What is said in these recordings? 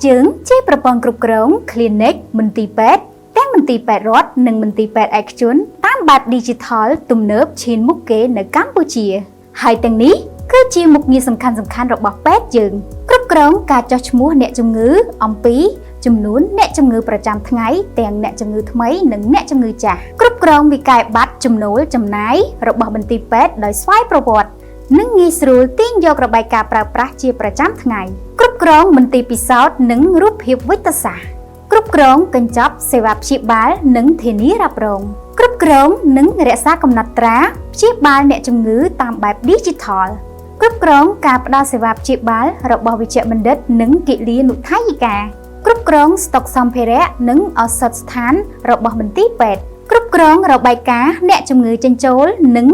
យើងជាប្រព័ន្ធគ្រប់គ្រង Clinic មន្ទីរពេទ្យទាំងមន្ទីរពេទ្យរដ្ឋនិងមន្ទីរពេទ្យឯកជនតាមបែប Digital ទំនើបឈានមុខគេនៅកម្ពុជាហើយទាំងនេះគឺជាមុខងារសំខាន់ៗរបស់ពេទ្យយើងគ្រប់គ្រងការចុះឈ្មោះអ្នកជំងឺអំពីចំនួនអ្នកជំងឺប្រចាំថ្ងៃទាំងអ្នកជំងឺថ្មីនិងអ្នកជំងឺចាស់គ្រប់គ្រងវិក័យប័ត្រចំណូលចំណាយរបស់មន្ទីរពេទ្យដោយស្វ័យប្រវត្តិនិងងាយស្រួលទាញយករបាយការណ៍ប្រើប្រាស់ជាប្រចាំថ្ងៃគ្រប់គ្រងមន្ទីរពិសោធន៍និងរូបភាពវិទ្យាសាស្ត្រគ្រប់គ្រងកញ្ចប់សេវាព្យាបាលនិងធានារ៉ាប់រងគ្រប់គ្រងនិងរក្សាកំណត់ត្រាព្យាបាលអ្នកជំងឺតាមបែប Digital គ្រប់គ្រងការផ្តល់សេវាព្យាបាលរបស់វេជ្ជបណ្ឌិតនិងគិលានុថយិកាគ្រប់គ្រងស្តុកសម្ភារៈនិងឱសថស្ថានរបស់មន្ទីរពេទ្យគ្រប់គ្រងរបាយការណ៍អ្នកជំងឺចិញ្ចោលនិង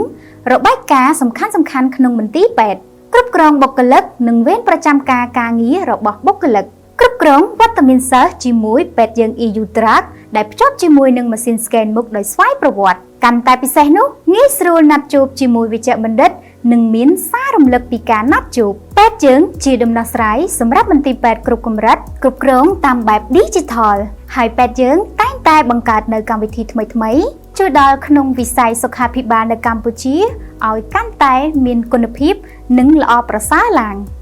របាយការណ៍សំខាន់ៗក្នុងមន្ទីរពេទ្យគ្រប់គ្រងបុគ្គលិកនិងវេនប្រចាំការងាររបស់បុគ្គលិកគ្រប់គ្រងវត្តមានសិស្សជាមួយពេទ្យយើង EU Track ដែលភ្ជាប់ជាមួយនឹងម៉ាស៊ីន Scan មុខដោយស្វ័យប្រវត្តិកាន់តែពិសេសនោះងាយស្រួលណាត់ជួបជាមួយវេជ្ជបណ្ឌិតនិងមានសាររំលឹកពីការណាត់ជួបពេទ្យយើងជាដំណោះស្រាយសម្រាប់មន្ទីរពេទ្យគ្រប់កម្រិតគ្រប់គ្រងតាមបែប Digital ហើយពេទ្យយើងតែងតែបង្កើតនៅកម្មវិធីថ្មីៗជួយដល់ក្នុងវិស័យសុខាភិបាលនៅកម្ពុជាឲ្យកាន់តែមានគុណភាពនិងល្អប្រសើរឡើង។